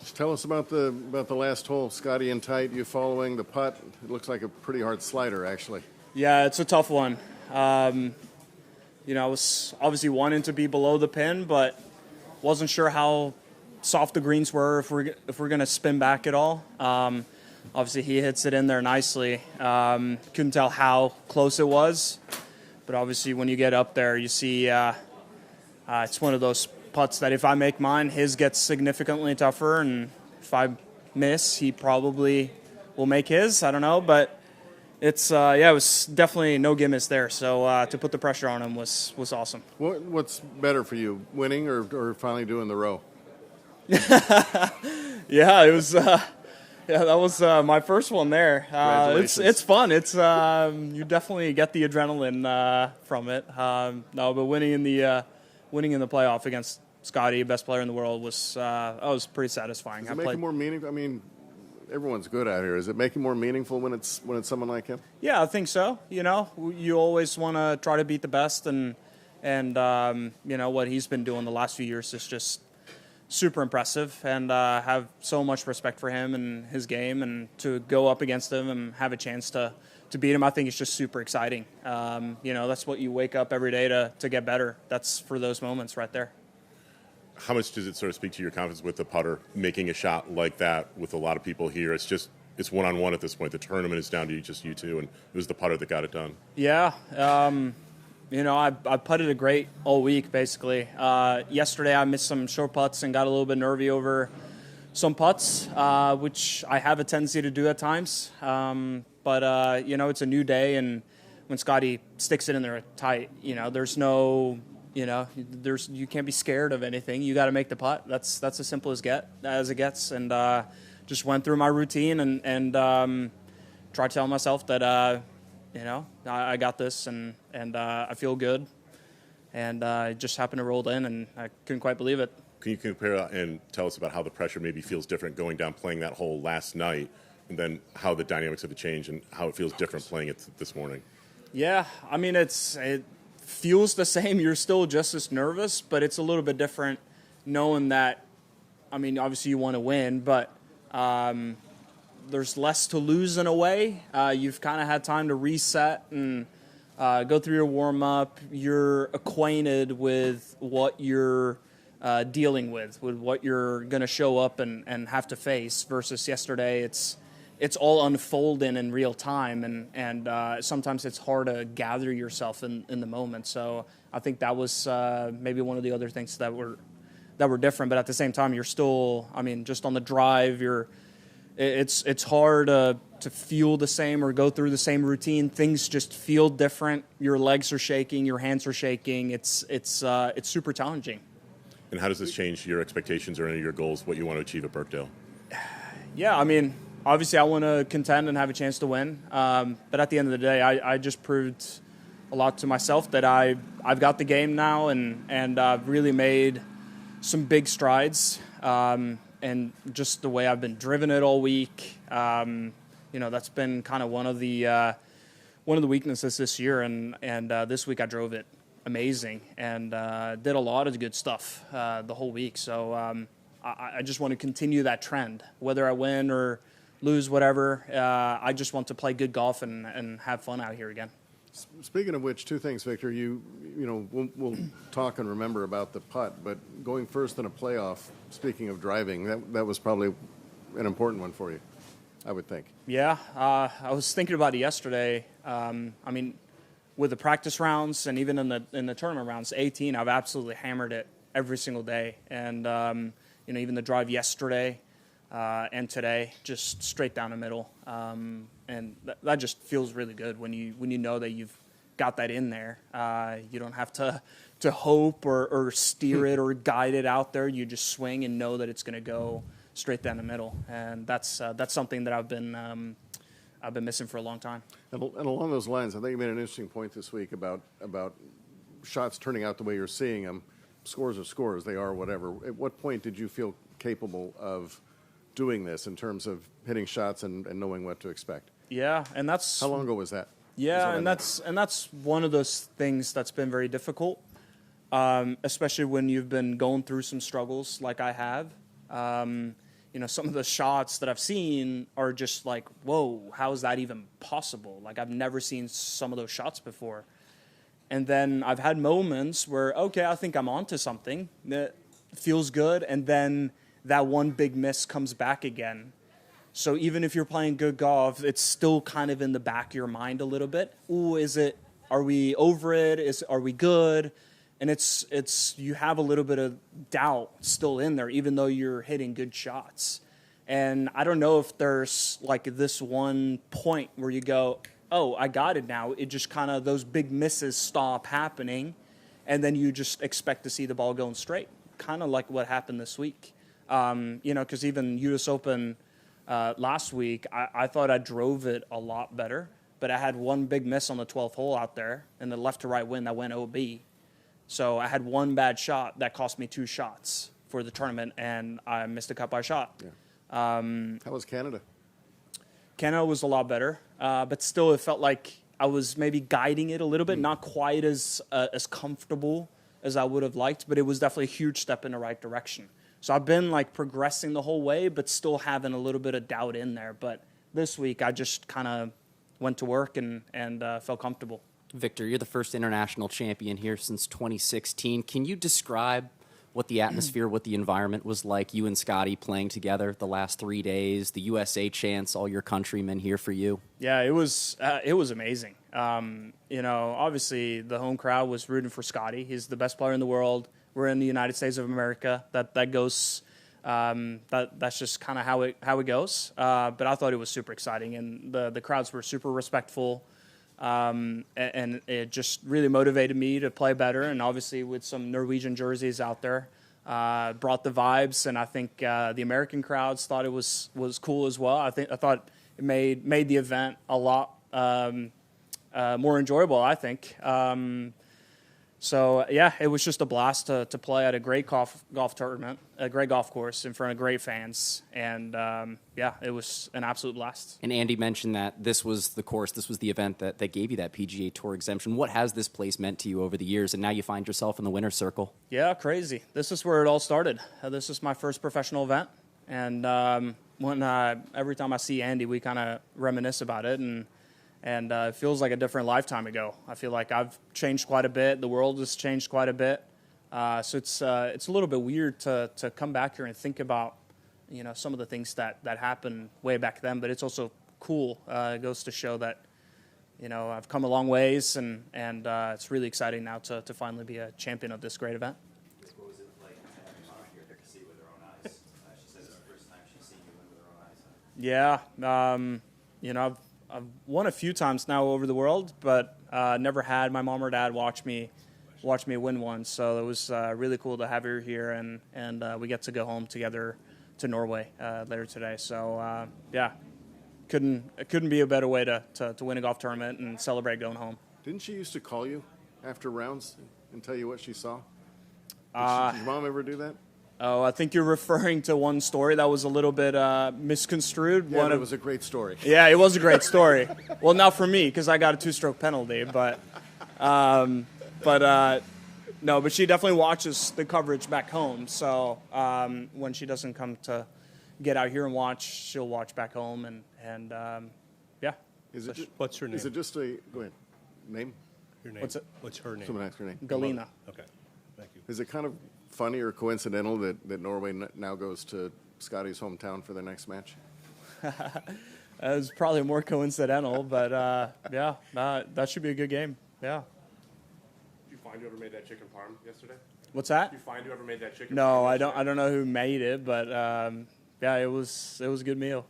Just tell us about the last hole. Scottie in tight, you following the putt. It looks like a pretty hard slider, actually. Yeah, it's a tough one. I was obviously wanting to be below the pin, but wasn't sure how soft the greens were, if we're going to spin back at all. Obviously, he hits it in there nicely. Couldn't tell how close it was, but obviously when you get up there, you see it's one of those putts that if I make mine, his gets significantly tougher, and if I miss, he probably will make his. I don't know, but it's it was definitely no gimmicks there. So to put the pressure on him was awesome. What's better for you, winning or finally doing the row? Yeah, it was. That was my first one there. It's fun. It's you definitely get the adrenaline from it. But winning in the playoff against Scottie, best player in the world, was pretty satisfying. Does it make it more meaningful? I mean, everyone's good out here. Is it making more meaningful when it's someone like him? Yeah, I think so. You always want to try to beat the best, and what he's been doing the last few years is just super impressive, and have so much respect for him and his game, and to go up against him and have a chance to beat him, I think it's just super exciting. That's what you wake up every day to get better. That's for those moments right there. How much does it sort of speak to your confidence with the putter, making a shot like that with a lot of people here? It's one-on-one at this point. The tournament is down to just you two, and it was the putter that got it done. Yeah. I putted it great all week, basically. Yesterday I missed some short putts and got a little bit nervy over some putts, which I have a tendency to do at times. But it's a new day, and when Scottie sticks it in there tight, there's no, you can't be scared of anything. You got to make the putt. That's as simple as it gets. And just went through my routine and tried telling myself that I got this, and I feel good, and it just happened to roll in, and I couldn't quite believe it. Can you compare and tell us about how the pressure maybe feels different going down playing that hole last night, and then how the dynamics of the change and how it feels different playing it this morning? Yeah, I mean, it feels the same. You're still just as nervous, but it's a little bit different knowing that, I mean, obviously you want to win, but there's less to lose in a way. You've kind of had time to reset and go through your warm-up. You're acquainted with what you're dealing with what you're going to show up and have to face, versus yesterday it's all unfolding in real time, and sometimes it's hard to gather yourself in the moment. So I think that was maybe one of the other things that were different, but at the same time you're still, I mean, just on the drive, it's hard to feel the same or go through the same routine. Things just feel different. Your legs are shaking, your hands are shaking. It's super challenging. And how does this change your expectations or any of your goals, what you want to achieve at Birkdale? Yeah, I mean, obviously I want to contend and have a chance to win. But at the end of the day, I just proved a lot to myself that I've got the game now, and I've really made some big strides. And just the way I've been driven it all week, that's been kind of one of the weaknesses this year. And this week I drove it amazing and did a lot of good stuff the whole week. So I just want to continue that trend, whether I win or lose, whatever. I just want to play good golf and have fun out here again. Speaking of which, two things, Victor. We'll talk and remember about the putt, but going first in a playoff, speaking of driving, that was probably an important one for you, I would think. Yeah, I was thinking about it yesterday. I mean, with the practice rounds and even in the tournament rounds, 18, I've absolutely hammered it every single day. And, even the drive yesterday and today, just straight down the middle. And that just feels really good when you know that you've got that in there. You don't have to hope or steer it or guide it out there. You just swing and know that it's going to go straight down the middle. And that's something that I've been missing for a long time. And along those lines, I think you made an interesting point this week about shots turning out the way you're seeing them. Scores are scores; they are whatever. At what point did you feel capable of doing this in terms of hitting shots and knowing what to expect? Yeah, and that's how long ago was that? Yeah, and that's one of those things that's been very difficult, especially when you've been going through some struggles like I have. some of the shots that I've seen are just like, whoa, how is that even possible? Like, I've never seen some of those shots before. And then I've had moments where, okay, I think I'm onto something that feels good, and then that one big miss comes back again. So even if you're playing good golf, it's still kind of in the back of your mind a little bit. Ooh, are we over it? Are we good? And it's you have a little bit of doubt still in there, even though you're hitting good shots. And I don't know if there's like this one point where you go, oh, I got it now. It just kind of, those big misses stop happening, and then you just expect to see the ball going straight, kind of like what happened this week. Because even U.S. Open last week, I thought I drove it a lot better, but I had one big miss on the 12th hole out there, and the left to right wind that went OB. So I had one bad shot that cost me 2 shots for the tournament, and I missed a cut by shot. Yeah. How was Canada? Canada was a lot better, but still it felt like I was maybe guiding it a little bit, not quite as comfortable as I would have liked, but it was definitely a huge step in the right direction. So I've been like progressing the whole way, but still having a little bit of doubt in there. But this week I just kind of went to work and felt comfortable. Viktor, you're the first international champion here since 2016. Can you describe what the atmosphere, what the environment was like, you and Scottie playing together the last 3 days, the USA chants, all your countrymen here for you? Yeah, it was amazing. Obviously the home crowd was rooting for Scottie. He's the best player in the world. We're in the United States of America. That goes. That's just kind of how it goes. But I thought it was super exciting, and the crowds were super respectful. And it just really motivated me to play better. And obviously with some Norwegian jerseys out there, brought the vibes. And I think the American crowds thought it was cool as well. I thought it made the event a lot more enjoyable, I think. So yeah, it was just a blast to play at a great golf tournament, a great golf course in front of great fans, and it was an absolute blast. And Andy mentioned that this was the course, this was the event that gave you that PGA Tour exemption. What has this place meant to you over the years, and now you find yourself in the winner's circle? Yeah, crazy. This is where it all started. This is my first professional event, and every time I see Andy, we kind of reminisce about it, and it feels like a different lifetime ago. I feel like I've changed quite a bit. The world has changed quite a bit. So it's a little bit weird to come back here and think about, some of the things that happened way back then. But it's also cool. It goes to show that, I've come a long ways, and it's really exciting now to finally be a champion of this great event. What was it like having your mom here to see it with her own eyes? She says it's the first time she's seen you win with her own eyes. Yeah. I've won a few times now over the world, but never had my mom or dad watch me win one. So it was really cool to have her here, and we get to go home together to Norway later today. So it couldn't be a better way to win a golf tournament and celebrate going home. Didn't she used to call you after rounds and tell you what she saw? Did your mom ever do that? Oh, I think you're referring to one story that was a little bit misconstrued. Yeah, it was a great story. Yeah, it was a great story. Well, not for me, because I got a 2-stroke penalty, but but she definitely watches the coverage back home. So when she doesn't come to get out here and watch, she'll watch back home, and yeah. What's her name? Is it just a go ahead name? Your name. What's her name? Someone ask her name. Galina. Okay, thank you. Is it kind of funny or coincidental that Norway now goes to Scottie's hometown for their next match? It was probably more coincidental, but that should be a good game. Yeah. Did you find whoever made that chicken parm yesterday? What's that? Did you find whoever made that chicken parm No, yesterday? I don't know who made it, but it was a good meal.